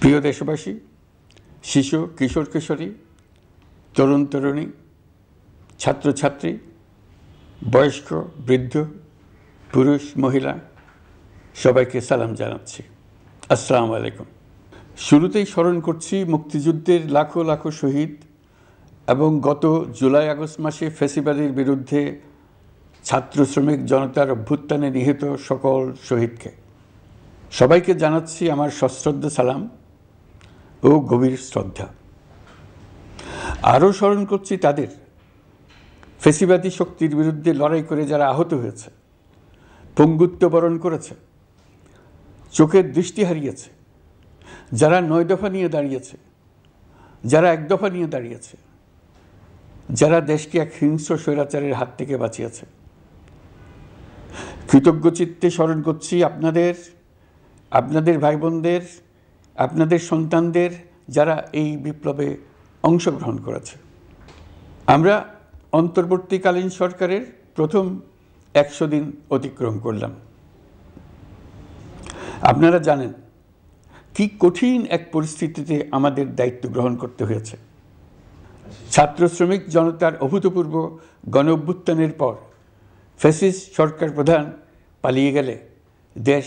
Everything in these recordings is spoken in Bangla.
প্রিয় দেশবাসী, শিশু কিশোর কিশোরী, তরুণ তরুণী, ছাত্রছাত্রী, বয়স্ক বৃদ্ধ, পুরুষ মহিলা সবাইকে সালাম জানাচ্ছি। আসসালামু আলাইকুম। শুরুতেই স্মরণ করছি মুক্তিযুদ্ধের লাখো লাখো শহীদ এবং গত জুলাই আগস্ট মাসে ফ্যাসিবাদের বিরুদ্ধে ছাত্র শ্রমিক জনতার অভ্যুত্থানে নিহত সকল শহীদকে। সবাইকে জানাচ্ছি আমার সশ্রদ্ধ সালাম ও গভীর শ্রদ্ধা। আরও স্মরণ করছি তাদের ফ্যাসিবাদী শক্তির বিরুদ্ধে লড়াই করে যারা আহত হয়েছে, পঙ্গুত্ব বরণ করেছে, চোখের দৃষ্টি হারিয়েছে, যারা 9 দফা নিয়ে দাঁড়িয়েছে, যারা 1 দফা নিয়ে দাঁড়িয়েছে, যারা দেশকে এক হিংস্র স্বৈরাচারের হাত থেকে বাঁচিয়েছে। কৃতজ্ঞ চিত্তে স্মরণ করছি আপনাদের ভাই বোনদের, আপনাদের সন্তানদের যারা এই বিপ্লবে অংশগ্রহণ করেছে। আমরা অন্তর্বর্তীকালীন সরকারের প্রথম 100 দিন অতিক্রম করলাম। আপনারা জানেন কি কঠিন এক পরিস্থিতিতে আমাদের দায়িত্ব গ্রহণ করতে হয়েছে। ছাত্র শ্রমিক জনতার অভূতপূর্ব গণ অভ্যুত্থানের পর ফ্যাসিস্ট সরকার প্রধান পালিয়ে গেলে দেশ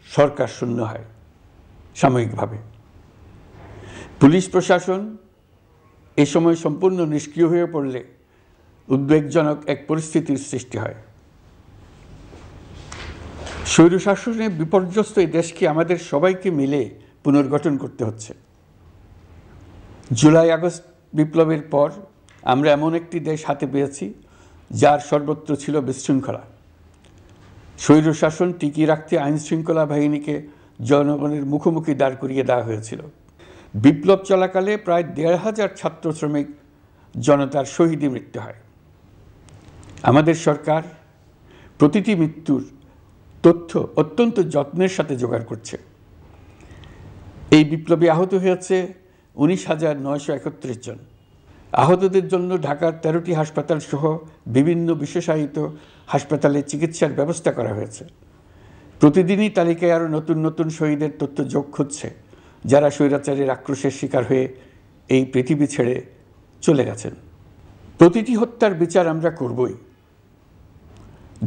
সরকার শূন্য হয় সাময়িকভাবে। পুলিশ প্রশাসন এ সময় সম্পূর্ণ নিষ্ক্রিয় হয়ে পড়লে উদ্বেগজনক এক পরিস্থিতির সৃষ্টি হয়। স্বৈরশাসনে বিপর্যস্ত এই দেশকে আমাদের সবাইকে মিলে পুনর্গঠন করতে হচ্ছে। জুলাই আগস্ট বিপ্লবের পর আমরা এমন একটি দেশ হাতে পেয়েছি যার সর্বত্র ছিল বিশৃঙ্খলা। স্বৈরশাসন টিকিয়ে রাখতে আইনশৃঙ্খলা বাহিনীকে জনগণের মুখোমুখি দাঁড় করিয়ে দেওয়া হয়েছিল। বিপ্লব চলাকালে প্রায় 1,500 ছাত্র শ্রমিক জনতার শহীদে মৃত্যু হয়। আমাদের সরকার প্রতিটি মৃত্যুর তথ্য অত্যন্ত যত্নের সাথে জোগাড় করছে। এই বিপ্লবে আহত হয়েছে 19,931 জন। আহতদের জন্য ঢাকার 13টি হাসপাতাল সহ বিভিন্ন বিশেষায়িত হাসপাতালে চিকিৎসার ব্যবস্থা করা হয়েছে। প্রতিদিনই তালিকায় আরও নতুন নতুন শহীদের তথ্য যোগ হচ্ছে, যারা স্বৈরাচারের আক্রোশের শিকার হয়ে এই পৃথিবী ছেড়ে চলে গেছেন। প্রতিটি হত্যার বিচার আমরা করবই।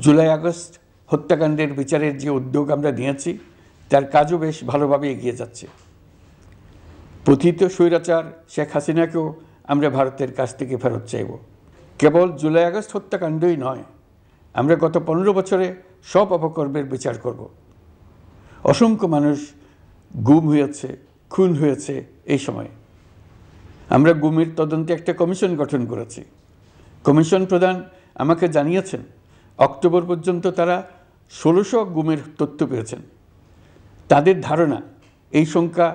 জুলাই আগস্ট হত্যাকাণ্ডের বিচারের যে উদ্যোগ আমরা নিয়েছি তার কাজও বেশ ভালোভাবে এগিয়ে যাচ্ছে। পতিত স্বৈরাচার শেখ হাসিনাকেও আমরা ভারতের কাছ থেকে ফেরত চাইব। কেবল জুলাই আগস্ট হত্যাকাণ্ডই নয়, আমরা গত 15 বছরে সব অপকর্মের বিচার করব। অসংখ্য মানুষ গুম হয়েছে, খুন হয়েছে। এই সময় আমরা গুমের তদন্তে একটা কমিশন গঠন করেছি। কমিশন প্রধান আমাকে জানিয়েছেন অক্টোবর পর্যন্ত তারা 1600 গুমের তথ্য পেয়েছেন। তাদের ধারণা এই সংখ্যা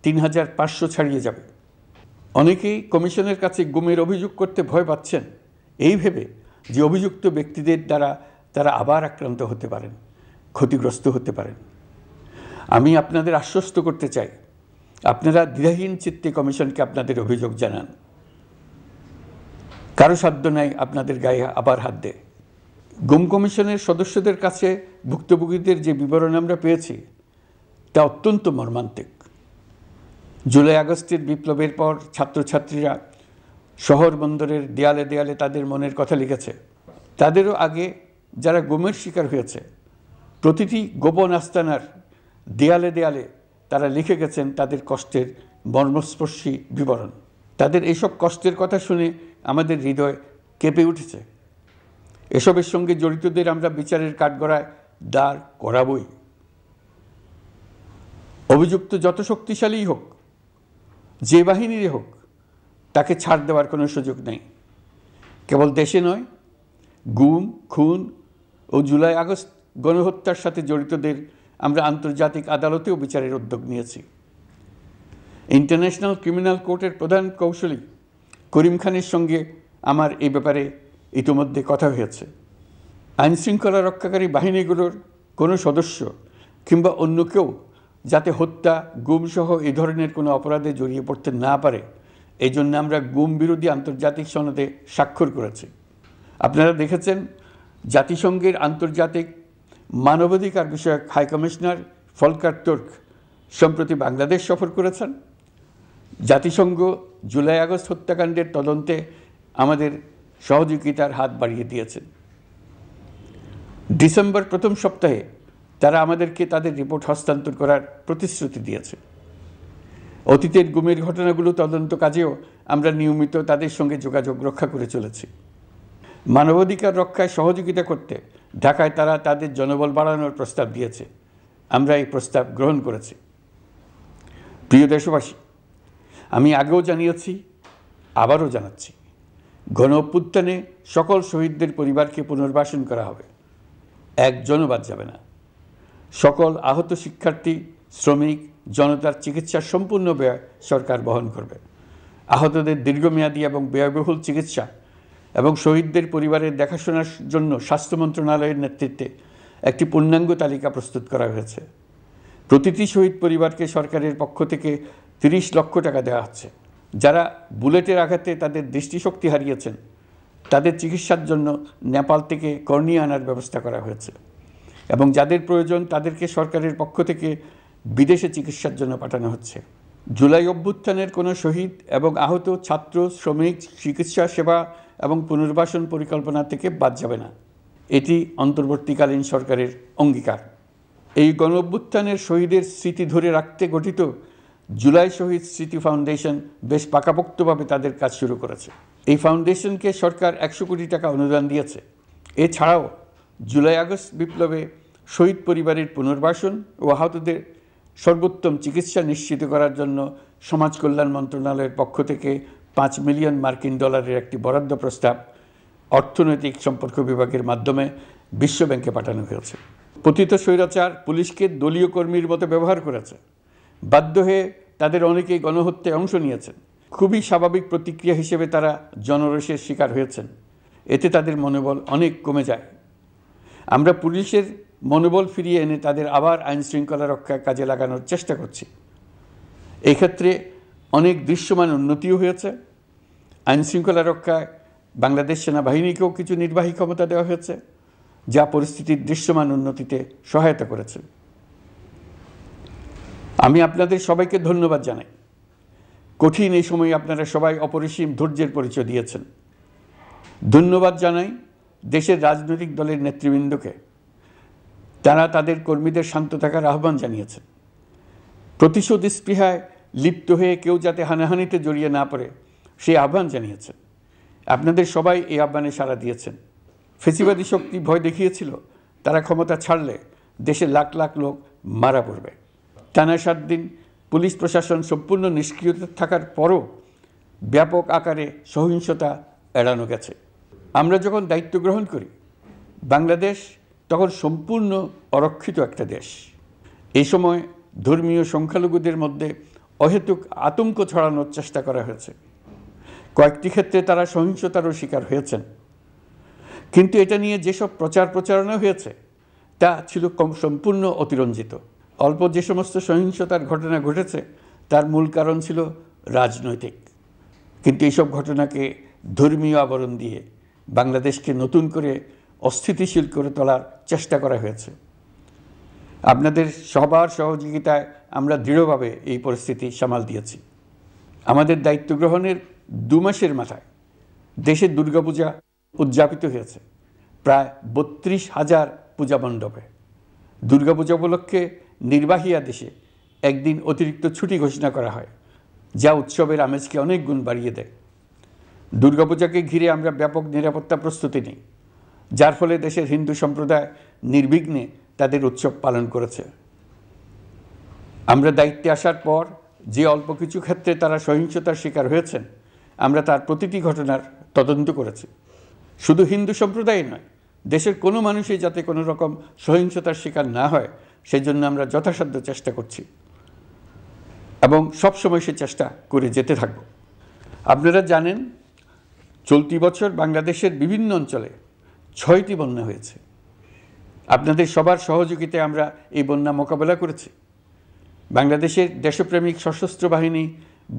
3,500 ছাড়িয়ে যাবে। অনেকেই কমিশনের কাছে গুমের অভিযোগ করতে ভয় পাচ্ছেন এই ভেবে যে অভিযুক্ত ব্যক্তিদের দ্বারা তারা আবার আক্রান্ত হতে পারেন, ক্ষতিগ্রস্ত হতে পারেন। আমি আপনাদের আশ্বস্ত করতে চাই, আপনারা দ্বিধাহীন চিত্তে কমিশনকে আপনাদের অভিযোগ জানান। কারো সাধ্য নাই আপনাদের গায়ে আবার হাত দেয়। গুম কমিশনের সদস্যদের কাছে ভুক্তভোগীদের যে বিবরণ আমরা পেয়েছি তা অত্যন্ত মর্মান্তিক। জুলাই আগস্টের বিপ্লবের পর ছাত্রছাত্রীরা শহর বন্দরের দেয়ালে দেয়ালে তাদের মনের কথা লিখেছে। তাদেরও আগে যারা গুমের শিকার হয়েছে প্রতিটি গোপন আস্তানার দেয়ালে দেয়ালে তারা লিখে গেছেন তাদের কষ্টের মর্মস্পর্শী বিবরণ। তাদের এইসব কষ্টের কথা শুনে আমাদের হৃদয় কেঁপে উঠেছে। এসবের সঙ্গে জড়িতদের আমরা বিচারের কাঠগড়ায় দাঁড় করাবই। অভিযুক্ত যত শক্তিশালীই হোক, যে বাহিনীরই হোক, তাকে ছাড় দেওয়ার কোনো সুযোগ নেই। কেবল দেশে নয়, গুম, খুন ও জুলাই আগস্ট গণহত্যার সাথে জড়িতদের আমরা আন্তর্জাতিক আদালতেও বিচারের উদ্যোগ নিয়েছি। ইন্টারন্যাশনাল ক্রিমিনাল কোর্টের প্রধান কৌশলী করিম খানের সঙ্গে আমার এই ব্যাপারে ইতিমধ্যে কথা হয়েছে। আইনশৃঙ্খলা রক্ষাকারী বাহিনীগুলোর কোনো সদস্য কিংবা অন্য কেউ যাতে হত্যা, গুমসহ এই ধরনের কোনো অপরাধে জড়িয়ে পড়তে না পারে, এই জন্য আমরা গুম বিরোধী আন্তর্জাতিক সনদে স্বাক্ষর করেছি। আপনারা দেখেছেন জাতিসংঘের আন্তর্জাতিক মানবাধিকার বিষয়ক হাই কমিশনার ফলকার তুর্ক সম্প্রতি বাংলাদেশ সফর করেছেন। জাতিসংঘ জুলাই আগস্ট হত্যাকাণ্ডের তদন্তে আমাদের সহযোগিতার হাত বাড়িয়ে দিয়েছেন। ডিসেম্বর প্রথম সপ্তাহে তারা আমাদেরকে তাদের রিপোর্ট হস্তান্তর করার প্রতিশ্রুতি দিয়েছে। অতীতের গুমের ঘটনাগুলো তদন্ত কাজেও আমরা নিয়মিত তাদের সঙ্গে যোগাযোগ রক্ষা করে চলেছি। মানবাধিকার রক্ষায় সহযোগিতা করতে ঢাকায় তারা তাদের জনবল বাড়ানোর প্রস্তাব দিয়েছে। আমরা এই প্রস্তাব গ্রহণ করেছি। প্রিয় দেশবাসী, আমি আগেও জানিয়েছি, আবারও জানাচ্ছি, গণ অভ্যুত্থানে সকল শহীদদের পরিবারকে পুনর্বাসন করা হবে, একজনও বাদ যাবে না। সকল আহত শিক্ষার্থী, শ্রমিক, জনতার চিকিৎসার সম্পূর্ণ ব্যয় সরকার বহন করবে। আহতদের দীর্ঘমেয়াদী এবং ব্যয়বহুল চিকিৎসা এবং শহীদদের পরিবারের দেখাশোনার জন্য স্বাস্থ্য মন্ত্রণালয়ের নেতৃত্বে একটি পূর্ণাঙ্গ তালিকা প্রস্তুত করা হয়েছে। প্রতিটি শহীদ পরিবারকে সরকারের পক্ষ থেকে 30 লক্ষ টাকা দেওয়া হচ্ছে। যারা বুলেটের আঘাতে তাদের দৃষ্টিশক্তি হারিয়েছেন, তাদের চিকিৎসার জন্য নেপাল থেকে কর্নিয়া আনার ব্যবস্থা করা হয়েছে এবং যাদের প্রয়োজন তাদেরকে সরকারের পক্ষ থেকে বিদেশে চিকিৎসার জন্য পাঠানো হচ্ছে। জুলাই অভ্যুত্থানের কোনো শহীদ এবং আহত ছাত্র, শ্রমিক চিকিৎসা সেবা এবং পুনর্বাসন পরিকল্পনা থেকে বাদ যাবে না। এটি অন্তর্বর্তীকালীন সরকারের অঙ্গীকার। এই গণ অভ্যুত্থানের শহীদের স্মৃতি ধরে রাখতে গঠিত জুলাই শহীদ স্মৃতি ফাউন্ডেশন বেশ পাকাপোক্তভাবে তাদের কাজ শুরু করেছে। এই ফাউন্ডেশনকে সরকার 100 কোটি টাকা অনুদান দিয়েছে। এছাড়াও জুলাই আগস্ট বিপ্লবে শহীদ পরিবারের পুনর্বাসন ও আহতদের সর্বোত্তম চিকিৎসা নিশ্চিত করার জন্য সমাজ কল্যাণ মন্ত্রণালয়ের পক্ষ থেকে $5 মিলিয়ন একটি বরাদ্দ প্রস্তাব অর্থনৈতিক সম্পর্ক বিভাগের মাধ্যমে বিশ্ব ব্যাংকে পাঠানো হয়েছে। পতিত স্বৈরাচার পুলিশকে দলীয় কর্মীর মতো ব্যবহার করেছে। বাধ্য হয়ে তাদের অনেকেই গণহত্যায় অংশ নিয়েছেন। খুবই স্বাভাবিক প্রতিক্রিয়া হিসেবে তারা জনরোষের শিকার হয়েছেন। এতে তাদের মনোবল অনেক কমে যায়। আমরা পুলিশের মনোবল ফিরিয়ে এনে তাদের আবার আইন শৃঙ্খলা রক্ষায় কাজে লাগানোর চেষ্টা করছি। এক্ষেত্রে অনেক দৃশ্যমান উন্নতিও হয়েছে। আইন শৃঙ্খলা রক্ষায় বাংলাদেশ সেনাবাহিনীকেও কিছু নির্বাহী ক্ষমতা দেওয়া হয়েছে, যা পরিস্থিতির দৃশ্যমান উন্নতিতে সহায়তা করেছে। আমি আপনাদের সবাইকে ধন্যবাদ জানাই। কঠিন এই সময়ে আপনারা সবাই অপরিসীম ধৈর্যের পরিচয় দিয়েছেন। ধন্যবাদ জানাই দেশের রাজনৈতিক দলের নেতৃবৃন্দকে। তারা তাদের কর্মীদের শান্ত থাকার আহ্বান জানিয়েছেন। প্রতিশোধ স্পৃহায় লিপ্ত হয়ে কেউ যাতে হানাহানিতে জড়িয়ে না পড়ে সেই আহ্বান জানিয়েছেন। আপনাদের সবাই এই আহ্বানে সাড়া দিয়েছেন। ফেসিবাদী শক্তি ভয় দেখিয়েছিল তারা ক্ষমতা ছাড়লে দেশের লাখ লাখ লোক মারা পড়বে। টানা 7 দিন পুলিশ প্রশাসন সম্পূর্ণ নিষ্ক্রিয় থাকার পরও ব্যাপক আকারে সহিংসতা এড়ানো গেছে। আমরা যখন দায়িত্ব গ্রহণ করি, বাংলাদেশ তখন সম্পূর্ণ অরক্ষিত একটা দেশ। এই সময় ধর্মীয় সংখ্যালঘুদের মধ্যে অহেতুক আতঙ্ক ছড়ানোর চেষ্টা করা হয়েছে। কয়েকটি ক্ষেত্রে তারা সহিংসতারও শিকার হয়েছেন। কিন্তু এটা নিয়ে যেসব প্রচারণা হয়েছে তা ছিল সম্পূর্ণ অতিরঞ্জিত। অল্প যে সমস্ত সহিংসতার ঘটনা ঘটেছে তার মূল কারণ ছিল রাজনৈতিক। কিন্তু এইসব ঘটনাকে ধর্মীয় আবরণ দিয়ে বাংলাদেশকে নতুন করে অস্থিতিশীল করে তোলার চেষ্টা করা হয়েছে। আপনাদের সবার সহযোগিতায় আমরা দৃঢ়ভাবে এই পরিস্থিতি সামাল দিয়েছি। আমাদের দায়িত্ব গ্রহণের 2 মাসের মাথায় দেশের দুর্গাপূজা উদযাপিত হয়েছে প্রায় 32,000 পূজা মণ্ডপে। দুর্গাপূজা উপলক্ষে নির্বাহী আদেশে একদিন অতিরিক্ত ছুটি ঘোষণা করা হয়, যা উৎসবের আমেজকে অনেক গুণ বাড়িয়ে দেয়। দুর্গাপূজাকে ঘিরে আমরা ব্যাপক নিরাপত্তা প্রস্তুতি নিই, যার ফলে দেশের হিন্দু সম্প্রদায় নির্বিঘ্নে তাদের উৎসব পালন করেছে। আমরা দায়িত্বে আসার পর যে অল্প কিছু ক্ষেত্রে তারা সহিংসতার শিকার হয়েছেন, আমরা তার প্রতিটি ঘটনার তদন্ত করেছি। শুধু হিন্দু সম্প্রদায় নয়, দেশের কোনো মানুষই যাতে কোনো রকম সহিংসতার শিকার না হয় সেই জন্য আমরা যথাসাধ্য চেষ্টা করছি এবং সবসময় সে চেষ্টা করে যেতে থাকব। আপনারা জানেন, চলতি বছর বাংলাদেশের বিভিন্ন অঞ্চলে 6টি বন্যা হয়েছে। আপনাদের সবার সহযোগিতায় আমরা এই বন্যা মোকাবেলা করেছি। বাংলাদেশের দেশপ্রেমিক সশস্ত্র বাহিনী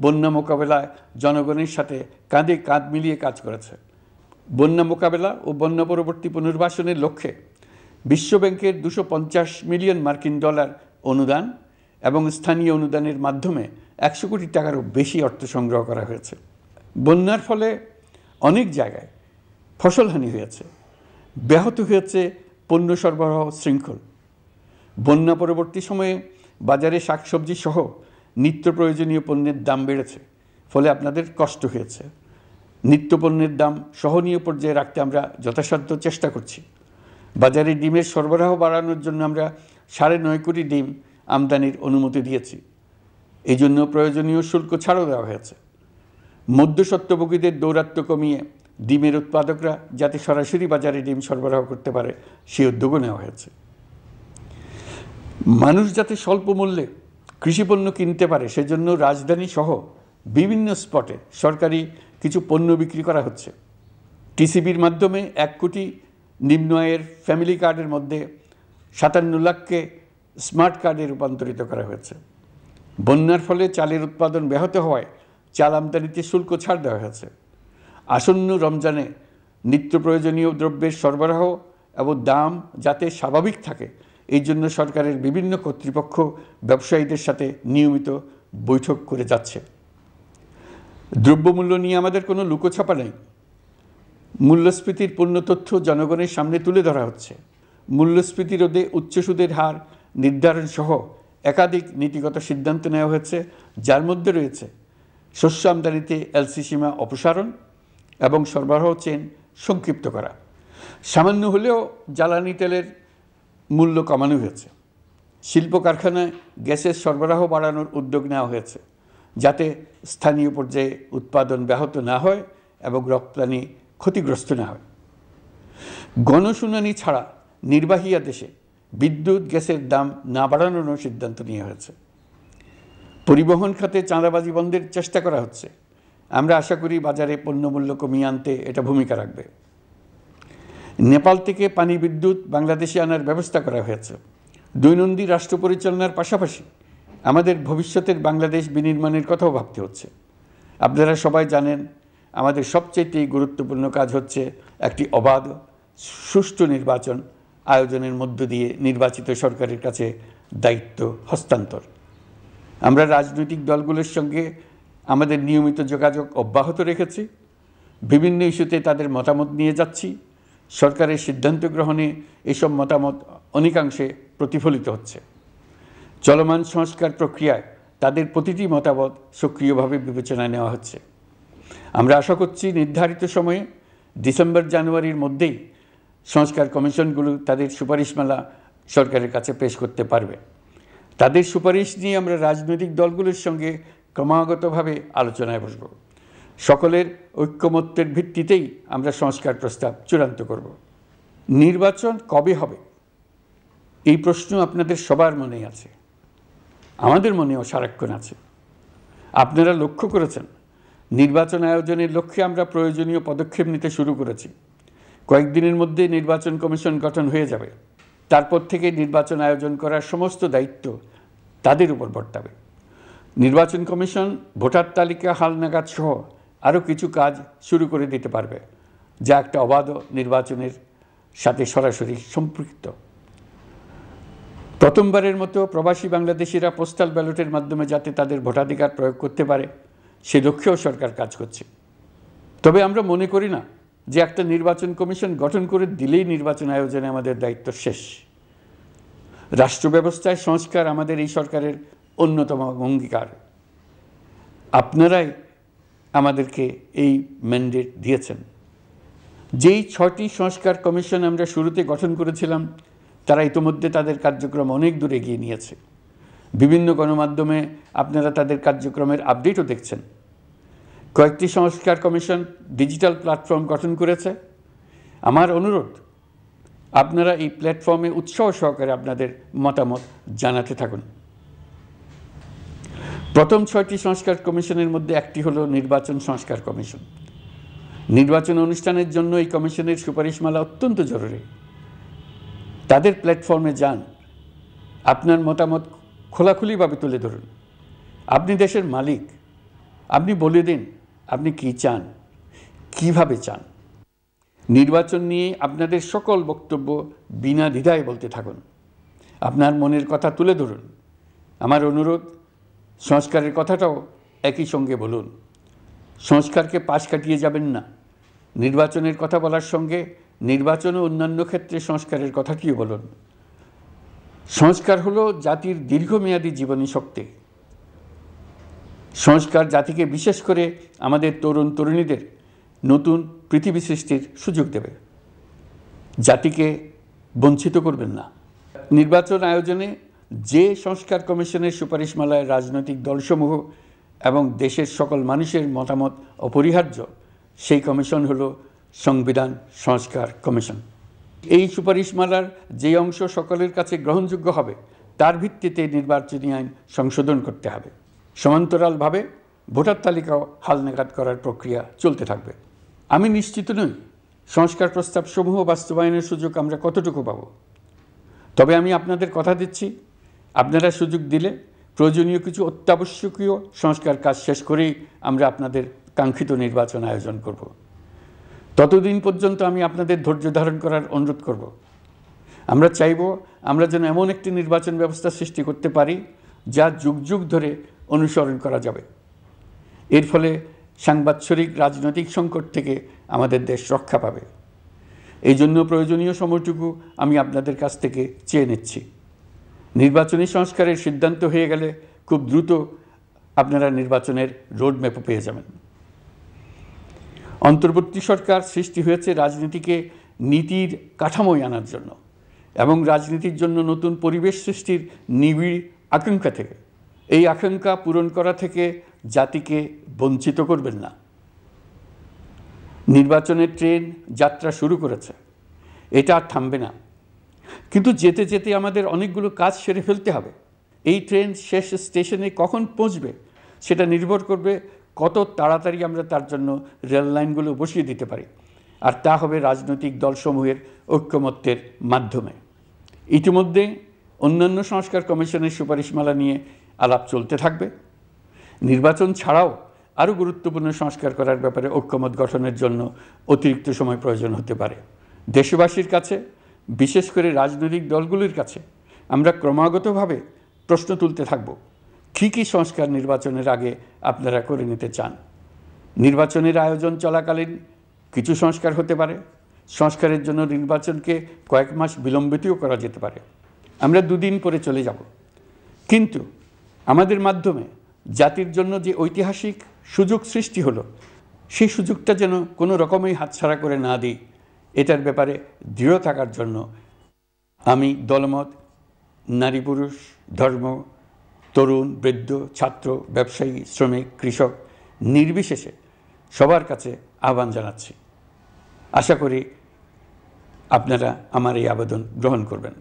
বন্যা মোকাবেলায় জনগণের সাথে কাঁধে কাঁধ মিলিয়ে কাজ করেছে। বন্যা মোকাবেলা ও বন্যা পরবর্তী পুনর্বাসনের লক্ষ্যে বিশ্বব্যাংকের $250 মিলিয়ন অনুদান এবং স্থানীয় অনুদানের মাধ্যমে 100 কোটি টাকারও বেশি অর্থ সংগ্রহ করা হয়েছে। বন্যার ফলে অনেক জায়গায় ফসলহানি হয়েছে, ব্যাহত হয়েছে পণ্য সরবরাহ শৃঙ্খল। বন্যা পরবর্তী সময়ে বাজারে শাকসবজি সহ নিত্য প্রয়োজনীয় পণ্যের দাম বেড়েছে, ফলে আপনাদের কষ্ট হয়েছে। নিত্য পণ্যের দাম সহনীয় পর্যায়ে রাখতে আমরা যথাসাধ্য চেষ্টা করছি। বাজারে ডিমের সরবরাহ বাড়ানোর জন্য আমরা 9.5 কোটি ডিম আমদানির অনুমতি দিয়েছি। এই জন্য প্রয়োজনীয় শুল্ক ছাড়ও দেওয়া হয়েছে। মধ্যস্বত্বভোগীদের দৌরাত্ম্য কমিয়ে ডিমের উৎপাদকরা যাতে সরাসরি বাজারে ডিম সরবরাহ করতে পারে সেই উদ্যোগও নেওয়া হয়েছে। মানুষ যাতে স্বল্প মূল্যে কৃষিপণ্য কিনতে পারে সেজন্য রাজধানী সহ বিভিন্ন স্পটে সরকারি কিছু পণ্য বিক্রি করা হচ্ছে। টিসিবির মাধ্যমে 1 কোটি নিম্ন আয়ের ফ্যামিলি কার্ডের মধ্যে 57 লাখকে স্মার্ট কার্ডে রূপান্তরিত করা হয়েছে। বন্যার ফলে চালের উৎপাদন ব্যাহত হওয়ায় চাল আমদানিতে শুল্ক ছাড় দেওয়া হয়েছে। আসন্ন রমজানে নিত্য প্রয়োজনীয় দ্রব্যের সরবরাহ এবং দাম যাতে স্বাভাবিক থাকে এই জন্য সরকারের বিভিন্ন কর্তৃপক্ষ ব্যবসায়ীদের সাথে নিয়মিত বৈঠক করে যাচ্ছে। দ্রব্যমূল্য নিয়ে আমাদের কোনো লুকোছাপা নেই। মূল্যস্ফীতির পূর্ণ তথ্য জনগণের সামনে তুলে ধরা হচ্ছে। মূল্যস্ফীতি রোধে উচ্চ সুদের হার নির্ধারণ সহ একাধিক নীতিগত সিদ্ধান্ত নেওয়া হয়েছে, যার মধ্যে রয়েছে শস্য আমদানিতে এলসি সীমা অপসারণ এবং সরবরাহ চেইন সংক্ষিপ্ত করা। সামান্য হলেও জ্বালানি তেলের মূল্য কমানো হয়েছে। শিল্প কারখানায় গ্যাসের সরবরাহ বাড়ানোর উদ্যোগ নেওয়া হয়েছে, যাতে স্থানীয় পর্যায়ে উৎপাদন ব্যাহত না হয় এবং রপ্তানি ক্ষতিগ্রস্ত না হয়। গণশুনানি ছাড়া নির্বাহী আদেশে বিদ্যুৎ গ্যাসের দাম না বাড়ানোর সিদ্ধান্ত নেওয়া হয়েছে। পরিবহন খাতে চাঁদাবাজি বন্ধের চেষ্টা করা হচ্ছে। আমরা আশা করি বাজারে পণ্যমূল্য কমিয়ে আনতে এটা ভূমিকা রাখবে। নেপাল থেকে পানি বিদ্যুৎ বাংলাদেশে আনার ব্যবস্থা করা হয়েছে। দৈনন্দিন রাষ্ট্র পরিচালনার পাশাপাশি আমাদের ভবিষ্যতের বাংলাদেশ বিনির্মাণের কথাও ভাবতে হচ্ছে। আপনারা সবাই জানেন আমাদের সবচেয়ে গুরুত্বপূর্ণ কাজ হচ্ছে একটি অবাধ সুষ্ঠু নির্বাচন আয়োজনের মধ্য দিয়ে নির্বাচিত সরকারের কাছে দায়িত্ব হস্তান্তর। আমরা রাজনৈতিক দলগুলোর সঙ্গে আমাদের নিয়মিত যোগাযোগ অব্যাহত রেখেছি। বিভিন্ন ইস্যুতে তাদের মতামত নিয়ে যাচ্ছি। সরকারের সিদ্ধান্ত গ্রহণে এসব মতামত অনেকাংশে প্রতিফলিত হচ্ছে। চলমান সংস্কার প্রক্রিয়ায় তাদের প্রতিটি মতামত সক্রিয়ভাবে বিবেচনায় নেওয়া হচ্ছে। আমরা আশা করছি নির্ধারিত সময়ে ডিসেম্বর-জানুয়ারির মধ্যেই সংস্কার কমিশনগুলো তাদের সুপারিশমালা সরকারের কাছে পেশ করতে পারবে। তাদের সুপারিশ নিয়ে আমরা রাজনৈতিক দলগুলোর সঙ্গে ক্রমাগতভাবে আলোচনায় বসব। সকলের ঐক্যমত্যের ভিত্তিতেই আমরা সংস্কার প্রস্তাব চূড়ান্ত করব। নির্বাচন কবে হবে এই প্রশ্ন আপনাদের সবার মনেই আছে, আমাদের মনেও সারাক্ষণ আছে। আপনারা লক্ষ্য করেছেন নির্বাচন আয়োজনের লক্ষ্যে আমরা প্রয়োজনীয় পদক্ষেপ নিতে শুরু করেছি। কয়েকদিনের মধ্যে নির্বাচন কমিশন গঠন হয়ে যাবে। তারপর থেকে নির্বাচন আয়োজন করার সমস্ত দায়িত্ব তাদের উপর বর্তাবে। নির্বাচন কমিশন ভোটার তালিকা হালনাগাদ সহ আরও কিছু কাজ শুরু করে দিতে পারবে, যা একটা অবাধ নির্বাচনের সাথে সরাসরি সম্পৃক্ত। প্রথমবারের মতো প্রবাসী বাংলাদেশিরা পোস্টাল ব্যালটের মাধ্যমে যাতে তাদের ভোটাধিকার প্রয়োগ করতে পারে সে লক্ষ্যেও সরকার কাজ করছে। তবে আমরা মনে করি না যে একটা নির্বাচন কমিশন গঠন করে দিলেই নির্বাচন আয়োজনে আমাদের দায়িত্ব শেষ। রাষ্ট্র ব্যবস্থায় সংস্কার আমাদের এই সরকারের অন্যতম অঙ্গীকার। আপনারাই আমাদেরকে এই ম্যান্ডেট দিয়েছেন। যেই 6টি সংস্কার কমিশন আমরা শুরুতে গঠন করেছিলাম তারা ইতোমধ্যে তাদের কার্যক্রম অনেক দূর এগিয়ে নিয়েছে। বিভিন্ন গণমাধ্যমে আপনারা তাদের কার্যক্রমের আপডেটও দেখছেন। কয়েকটি সংস্কার কমিশন ডিজিটাল প্ল্যাটফর্ম গঠন করেছে। আমার অনুরোধ আপনারা এই প্ল্যাটফর্মে উৎসাহ সহকারে আপনাদের মতামত জানাতে থাকুন। প্রথম 6টি সংস্কার কমিশনের মধ্যে একটি হলো নির্বাচন সংস্কার কমিশন। নির্বাচন অনুষ্ঠানের জন্য এই কমিশনের সুপারিশমালা অত্যন্ত জরুরি। তাদের প্ল্যাটফর্মে যান, আপনার মতামত খোলাখুলিভাবে তুলে ধরুন। আপনি দেশের মালিক, আপনি বলে দিন আপনি কি চান, কিভাবে চান। নির্বাচন নিয়ে আপনাদের সকল বক্তব্য বিনা দ্বিধায় বলতে থাকুন। আপনার মনের কথা তুলে ধরুন। আমার অনুরোধ, সংস্কারের কথাটাও একই সঙ্গে বলুন। সংস্কারকে পাশ কাটিয়ে যাবেন না। নির্বাচনের কথা বলার সঙ্গে নির্বাচন ও অন্যান্য ক্ষেত্রে সংস্কারের কথাটিও বলুন। সংস্কার হলো জাতির দীর্ঘমেয়াদী জীবনী শক্তি। সংস্কার জাতিকে, বিশেষ করে আমাদের তরুণ তরুণীদের নতুন পৃথিবী সৃষ্টির সুযোগ দেবে। জাতিকে বঞ্চিত করবেন না। নির্বাচন আয়োজনে যে সংস্কার কমিশনের সুপারিশমালায় রাজনৈতিক দলসমূহ এবং দেশের সকল মানুষের মতামত অপরিহার্য, সেই কমিশন হলো সংবিধান সংস্কার কমিশন। এই সুপারিশমালার যে অংশ সকলের কাছে গ্রহণযোগ্য হবে তার ভিত্তিতে নির্বাচনী আইন সংশোধন করতে হবে। সমান্তরালভাবে ভোটার তালিকাও হালনাগাদ করার প্রক্রিয়া চলতে থাকবে। আমি নিশ্চিত নই সংস্কার প্রস্তাবসমূহ বাস্তবায়নের সুযোগ আমরা কতটুকু পাব। তবে আমি আপনাদের কথা দিচ্ছি, আপনারা সুযোগ দিলে প্রয়োজনীয় কিছু অত্যাবশ্যকীয় সংস্কার কাজ শেষ করেই আমরা আপনাদের কাঙ্ক্ষিত নির্বাচন আয়োজন করব। ততদিন পর্যন্ত আমি আপনাদের ধৈর্য ধারণ করার অনুরোধ করব। আমরা চাইব আমরা যেন এমন একটি নির্বাচন ব্যবস্থা সৃষ্টি করতে পারি যা যুগ যুগ ধরে অনুসরণ করা যাবে। এর ফলে সাংবৎসরিক রাজনৈতিক সংকট থেকে আমাদের দেশ রক্ষা পাবে। এই জন্য প্রয়োজনীয় সময়টুকু আমি আপনাদের কাছ থেকে চেয়ে নিচ্ছি। নির্বাচনী সংস্কারের সিদ্ধান্ত হয়ে গেলে খুব দ্রুত আপনারা নির্বাচনের রোডম্যাপও পেয়ে যাবেন। অন্তর্বর্তী সরকার সৃষ্টি হয়েছে রাজনীতিকে নীতির কাঠামোয় আনার জন্য এবং রাজনীতির জন্য নতুন পরিবেশ সৃষ্টির নিবিড় আকাঙ্ক্ষা থেকে। এই আকাঙ্ক্ষা পূরণ করা থেকে জাতিকে বঞ্চিত করবেন না। নির্বাচনের ট্রেন যাত্রা শুরু করেছে, এটা আর থামবে না। কিন্তু যেতে যেতে আমাদের অনেকগুলো কাজ সেরে ফেলতে হবে। এই ট্রেন শেষ স্টেশনে কখন পৌঁছবে সেটা নির্ভর করবে কত তাড়াতাড়ি আমরা তার জন্য রেল লাইনগুলো বসিয়ে দিতে পারি, আর তা হবে রাজনৈতিক দলসমূহের ঐক্যমত্যের মাধ্যমে। ইতিমধ্যে অন্যান্য সংস্কার কমিশনের সুপারিশমালা নিয়ে আলাপ চলতে থাকবে। নির্বাচন ছাড়াও আরও গুরুত্বপূর্ণ সংস্কার করার ব্যাপারে ঐক্যমত গঠনের জন্য অতিরিক্ত সময় প্রয়োজন হতে পারে। দেশবাসীর কাছে, বিশেষ করে রাজনৈতিক দলগুলির কাছে আমরা ক্রমাগতভাবে প্রশ্ন তুলতে থাকব, কী কী সংস্কার নির্বাচনের আগে আপনারা করে নিতে চান। নির্বাচনের আয়োজন চলাকালীন কিছু সংস্কার হতে পারে। সংস্কারের জন্য নির্বাচনকে কয়েক মাস বিলম্বিতও করা যেতে পারে। আমরা দুদিন পরে চলে যাব, কিন্তু আমাদের মাধ্যমে জাতির জন্য যে ঐতিহাসিক সুযোগ সৃষ্টি হলো, সেই সুযোগটা যেন কোনো রকমই হাতছাড়া করে না দিই, এটার ব্যাপারে দৃঢ় থাকার জন্য আমি দলমত, নারী পুরুষ, ধর্ম, তরুণ বৃদ্ধ, ছাত্র, ব্যবসায়ী, শ্রমিক, কৃষক নির্বিশেষে সবার কাছে আহ্বান জানাচ্ছি। আশা করি আপনারা আমার এই আবেদন গ্রহণ করবেন।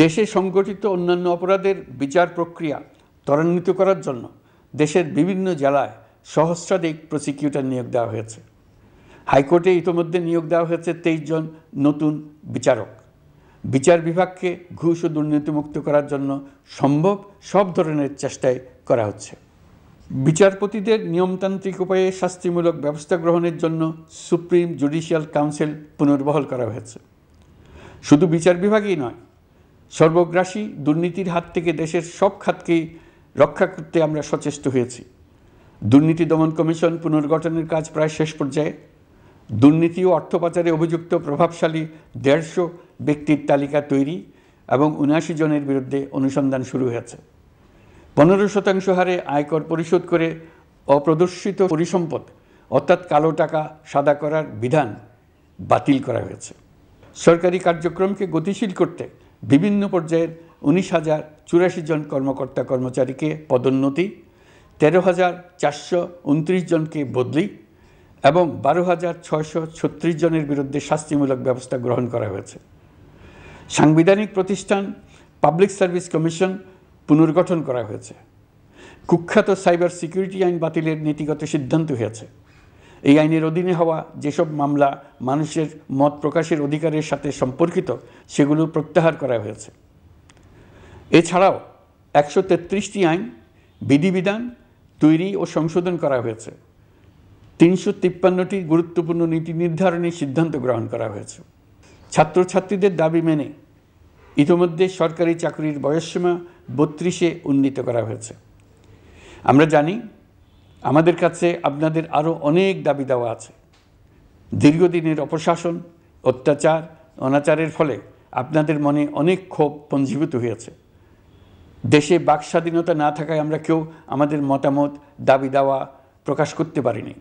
দেশে সংগঠিত অন্যান্য অপরাধের বিচার প্রক্রিয়া ত্বরান্বিত করার জন্য দেশের বিভিন্ন জেলায় সহস্রাধিক প্রসিকিউটর নিয়োগ দেওয়া হয়েছে। হাইকোর্টে ইতোমধ্যে নিয়োগ দেওয়া হয়েছে 23 জন নতুন বিচারক। বিচার বিভাগকে ঘুষ ও দুর্নীতিমুক্ত করার জন্য সম্ভব সব ধরনের চেষ্টাই করা হচ্ছে। বিচারপতিদের নিয়মতান্ত্রিক উপায়ে শাস্তিমূলক ব্যবস্থা গ্রহণের জন্য সুপ্রিম জুডিশিয়াল কাউন্সিল পুনর্বহাল করা হয়েছে। শুধু বিচার বিভাগই নয়, সর্বগ্রাসী দুর্নীতির হাত থেকে দেশের সব খাতকেই রক্ষা করতে আমরা সচেষ্ট হয়েছি। দুর্নীতি দমন কমিশন পুনর্গঠনের কাজ প্রায় শেষ পর্যায়ে। দুর্নীতি ও অর্থ পাচারে অভিযুক্ত প্রভাবশালী 150 ব্যক্তির তালিকা তৈরি এবং 79 জনের বিরুদ্ধে অনুসন্ধান শুরু হয়েছে। 15% হারে আয়কর পরিশোধ করে অপ্রদর্শিত পরিসম্পদ অর্থাৎ কালো টাকা সাদা করার বিধান বাতিল করা হয়েছে। সরকারি কার্যক্রমকে গতিশীল করতে বিভিন্ন পর্যায়ের 19,084 জন কর্মকর্তা কর্মচারীকে পদোন্নতি, 13,429 জনকে বদলি এবং 12,636 জনের বিরুদ্ধে শাস্তিমূলক ব্যবস্থা গ্রহণ করা হয়েছে। সাংবিধানিক প্রতিষ্ঠান পাবলিক সার্ভিস কমিশন পুনর্গঠন করা হয়েছে। কুখ্যাত সাইবার সিকিউরিটি আইন বাতিলের নীতিগত সিদ্ধান্ত হয়েছে। এই আইনের অধীনে হওয়া যেসব মামলা মানুষের মত প্রকাশের অধিকারের সাথে সম্পর্কিত সেগুলো প্রত্যাহার করা হয়েছে। এছাড়াও 133টি আইন বিধিবিধান তৈরি ও সংশোধন করা হয়েছে। 353টি গুরুত্বপূর্ণ নীতি নির্ধারণী সিদ্ধান্ত গ্রহণ করা হয়েছে। ছাত্রছাত্রীদের দাবি মেনে ইতিমধ্যে সরকারি চাকরির বয়সসীমা 32-এ উন্নীত করা হয়েছে। আমরা জানি আমাদের কাছে আপনাদের আরও অনেক দাবি দেওয়া আছে। দীর্ঘদিনের অপশাসন, অত্যাচার, অনাচারের ফলে আপনাদের মনে অনেক ক্ষোভ পঞ্জীভূত হয়েছে। দেশে বাক স্বাধীনতা না থাকায় আমরা কেউ আমাদের মতামত, দাবি দেওয়া প্রকাশ করতে পারিনি।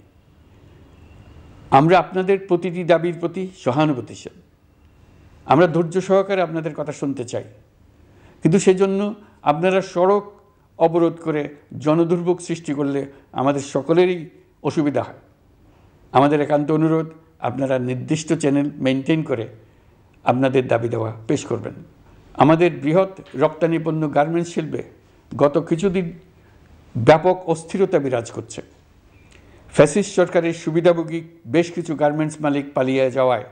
আমরা আপনাদের প্রতিটি দাবির প্রতি সহানুভূতিশীল। আমরা ধৈর্য সহকারে আপনাদের কথা শুনতে চাই, কিন্তু সেজন্য আপনারা সড়ক অবরোধ করে জনদুর্ভোগ সৃষ্টি করলে আমাদের সকলেরই অসুবিধা হয়। আমাদের একান্ত অনুরোধ, আপনারা নির্দিষ্ট চ্যানেল মেনটেন করে আপনাদের দাবি দেওয়া পেশ করবেন। আমাদের বৃহৎ রপ্তানি পণ্য গার্মেন্টস শিল্পে গত কিছুদিন ব্যাপক অস্থিরতা বিরাজ করছে। ফ্যাসিস্ট সরকারের সুবিধাভোগী বেশ কিছু গার্মেন্টস মালিক পালিয়ে যাওয়ায়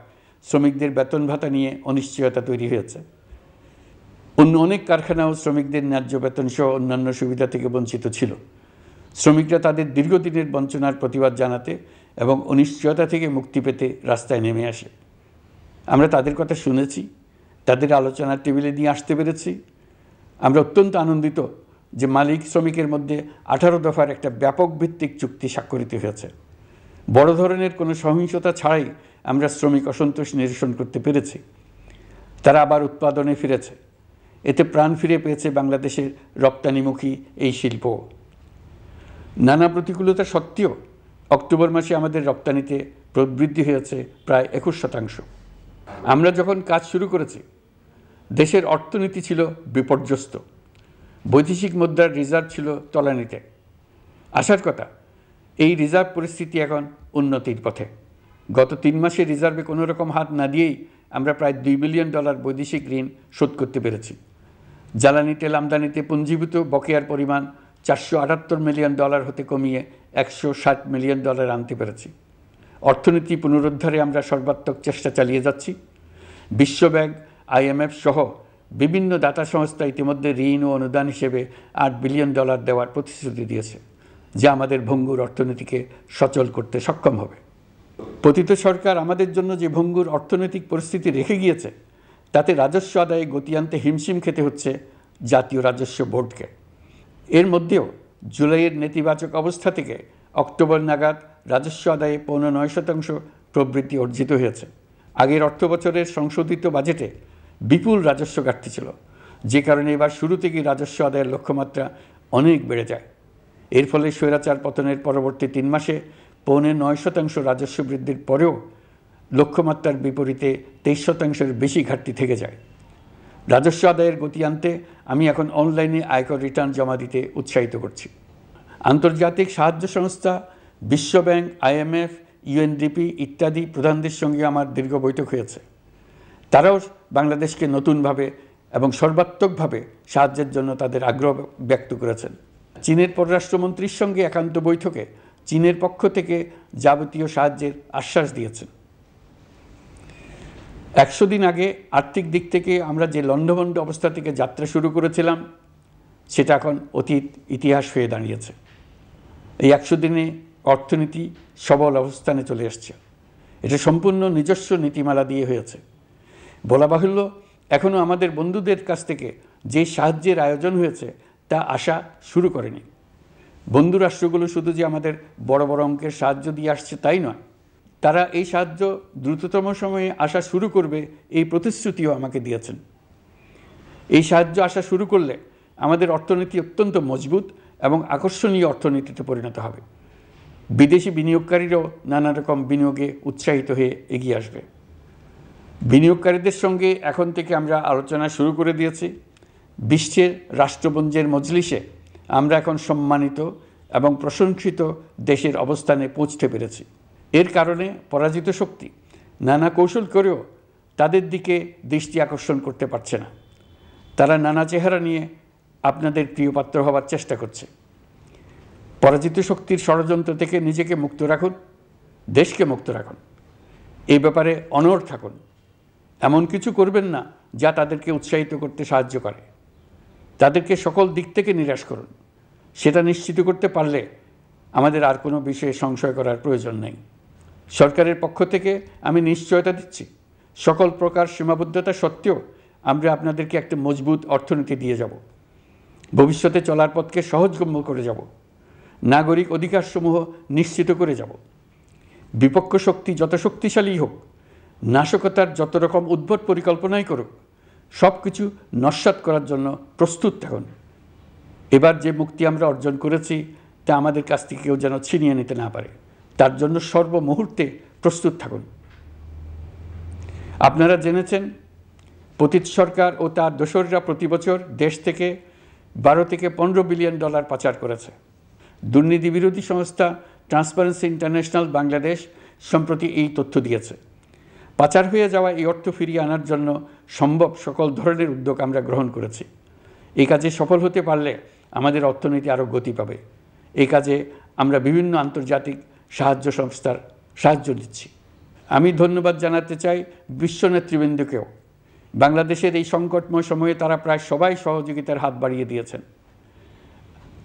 শ্রমিকদের বেতন ভাতা নিয়ে অনিশ্চয়তা তৈরি হয়েছে। অন্য অনেক কারখানাও শ্রমিকদের ন্যায্য বেতন সহ অন্যান্য সুবিধা থেকে বঞ্চিত ছিল। শ্রমিকরা তাদের দীর্ঘদিনের বঞ্চনার প্রতিবাদ জানাতে এবং অনিশ্চয়তা থেকে মুক্তি পেতে রাস্তায় নেমে আসে। আমরা তাদের কথা শুনেছি, তাদের আলোচনার টেবিলে নিয়ে আসতে পেরেছি। আমরা অত্যন্ত আনন্দিত যে মালিক শ্রমিকের মধ্যে 18 দফার একটা ব্যাপক ভিত্তিক চুক্তি স্বাক্ষরিত হয়েছে। বড় ধরনের কোনো সহিংসতা ছাড়াই আমরা শ্রমিক অসন্তোষ নিরসন করতে পেরেছি। তারা আবার উৎপাদনে ফিরেছে। এতে প্রাণ ফিরে পেয়েছে বাংলাদেশের রপ্তানিমুখী এই শিল্প। নানা প্রতিকূলতা সত্ত্বেও অক্টোবর মাসে আমাদের রপ্তানিতে প্রবৃদ্ধি হয়েছে প্রায় 21%। আমরা যখন কাজ শুরু করেছি দেশের অর্থনীতি ছিল বিপর্যস্ত। বৈদেশিক মুদ্রার রিজার্ভ ছিল তলানিতে। আসার কথা, এই রিজার্ভ পরিস্থিতি এখন উন্নতির পথে। গত 3 মাসে রিজার্ভে কোনো রকম হাত না দিয়েই আমরা প্রায় $2 বিলিয়ন বৈদেশিক ঋণ শোধ করতে পেরেছি। জ্বালানি তেল আমদানিতে পুঞ্জীভূত বকেয়ার পরিমাণ $478 মিলিয়ন হতে কমিয়ে $160 মিলিয়ন আনতে পেরেছি। অর্থনীতি পুনরুদ্ধারে আমরা সর্বাত্মক চেষ্টা চালিয়ে যাচ্ছি। বিশ্বব্যাংক, IMF সহ বিভিন্ন দাতা সংস্থা ইতিমধ্যে ঋণ ও অনুদান হিসেবে $8 বিলিয়ন দেওয়ার প্রতিশ্রুতি দিয়েছে, যা আমাদের ভঙ্গুর অর্থনীতিকে সচল করতে সক্ষম হবে। পতিত সরকার আমাদের জন্য যে ভঙ্গুর অর্থনৈতিক পরিস্থিতি রেখে গিয়েছে, তাতে রাজস্ব আদায়ে গতি আনতে হিমশিম খেতে হচ্ছে জাতীয় রাজস্ব বোর্ডকে। এর মধ্যেও জুলাইয়ের নেতিবাচক অবস্থা থেকে অক্টোবর নাগাদ রাজস্ব আদায়ে 9.9% প্রবৃদ্ধি অর্জিত হয়েছে। আগের অর্থবছরের সংশোধিত বাজেটে বিপুল রাজস্ব ঘাটতি ছিল, যে কারণে এবার শুরু থেকেই রাজস্ব আদায়ের লক্ষ্যমাত্রা অনেক বেড়ে যায়। এর ফলে স্বৈরাচার পতনের পরবর্তী 3 মাসে 9.9% রাজস্ব বৃদ্ধির পরেও লক্ষ্যমাত্রার বিপরীতে 23%-এর বেশি ঘাটতি থেকে যায়। রাজস্ব আদায়ের গতি আনতে আমি এখন অনলাইনে আয়কর রিটার্ন জমা দিতে উৎসাহিত করছি। আন্তর্জাতিক সাহায্য সংস্থা, বিশ্বব্যাংক, IMF, UNDP ইত্যাদি প্রধানদের সঙ্গে আমার দীর্ঘ বৈঠক হয়েছে। তারাও বাংলাদেশকে নতুনভাবে এবং সর্বাত্মকভাবে সাহায্যের জন্য তাদের আগ্রহ ব্যক্ত করেছেন। চীনের পররাষ্ট্রমন্ত্রীর সঙ্গে একান্ত বৈঠকে চীনের পক্ষ থেকে যাবতীয় সাহায্যের আশ্বাস দিয়েছেন। 100 দিন আগে আর্থিক দিক থেকে আমরা যে লণ্ডভণ্ড অবস্থা থেকে যাত্রা শুরু করেছিলাম, সেটা এখন অতীত ইতিহাস হয়ে দাঁড়িয়েছে। এই 100 দিনে অর্থনীতি সবল অবস্থানে চলে এসছে। এটা সম্পূর্ণ নিজস্ব নীতিমালা দিয়ে হয়েছে। বলা বাহুল্য, এখনও আমাদের বন্ধুদের কাছ থেকে যে সাহায্যের আয়োজন হয়েছে তা আসা শুরু করেনি। বন্ধু রাষ্ট্রগুলো শুধু যে আমাদের বড় বড় অঙ্কের সাহায্য দিয়ে আসছে তাই নয়, তারা এই সাহায্য দ্রুততম সময়ে আসা শুরু করবে এই প্রতিশ্রুতিও আমাকে দিয়েছেন। এই সাহায্য আসা শুরু করলে আমাদের অর্থনীতি অত্যন্ত মজবুত এবং আকর্ষণীয় অর্থনীতিতে পরিণত হবে। বিদেশি বিনিয়োগকারীরাও নানা রকম বিনিয়োগে উৎসাহিত হয়ে এগিয়ে আসবে। বিনিয়োগকারীদের সঙ্গে এখন থেকে আমরা আলোচনা শুরু করে দিয়েছি। বিশ্বের রাষ্ট্রপুঞ্জের মজলিসে আমরা এখন সম্মানিত এবং প্রশংসিত দেশের অবস্থানে পৌঁছতে পেরেছি। এর কারণে পরাজিত শক্তি নানা কৌশল করেও তাদের দিকে দৃষ্টি আকর্ষণ করতে পারছে না। তারা নানা চেহারা নিয়ে আপনাদের প্রিয়পাত্র হওয়ার চেষ্টা করছে। পরাজিত শক্তির ষড়যন্ত্র থেকে নিজেকে মুক্ত রাখুন, দেশকে মুক্ত রাখুন। এই ব্যাপারে অনড় থাকুন। এমন কিছু করবেন না যা তাদেরকে উৎসাহিত করতে সাহায্য করে। তাদেরকে সকল দিক থেকে নিরাশ করুন। সেটা নিশ্চিত করতে পারলে আমাদের আর কোনো বিষয়ে সংশয় করার প্রয়োজন নেই। সরকারের পক্ষ থেকে আমি নিশ্চয়তা দিচ্ছি, সকল প্রকার সীমাবদ্ধতা সত্ত্বেও আমরা আপনাদেরকে একটা মজবুত অর্থনীতি দিয়ে যাব। ভবিষ্যতে চলার পথকে সহজগম্য করে যাব, নাগরিক অধিকারসমূহ নিশ্চিত করে যাব। বিপক্ষ শক্তি যত শক্তিশালী হোক, নাশকতার যত রকম উদ্ভট পরিকল্পনাই করুক, সব কিছু নস্যাৎ করার জন্য প্রস্তুত থাকুন। এবার যে মুক্তি আমরা অর্জন করেছি তা আমাদের কাছ থেকে কেউ যেন ছিনিয়ে নিতে না পারে, তার জন্য সর্বমুহূর্তে প্রস্তুত থাকুন। আপনারা জেনেছেন পতিত সরকার ও তার দোসররা প্রতি বছর দেশ থেকে 12 থেকে 15 বিলিয়ন ডলার পাচার করেছে। দুর্নীতি বিরোধী সংস্থা ট্রান্সপারেন্সি ইন্টারন্যাশনাল বাংলাদেশ সম্প্রতি এই তথ্য দিয়েছে। পাচার হয়ে যাওয়া এই অর্থ ফিরিয়ে আনার জন্য সম্ভব সকল ধরনের উদ্যোগ আমরা গ্রহণ করেছি। এই কাজে সফল হতে পারলে আমাদের অর্থনীতি আরও গতি পাবে। এই কাজে আমরা বিভিন্ন আন্তর্জাতিক সাহায্য সংস্থার সাহায্য নিচ্ছি। আমি ধন্যবাদ জানাতে চাই বিশ্ব নেতৃবৃন্দকেও। বাংলাদেশের এই সংকটময় সময়ে তারা প্রায় সবাই সহযোগিতার হাত বাড়িয়ে দিয়েছেন।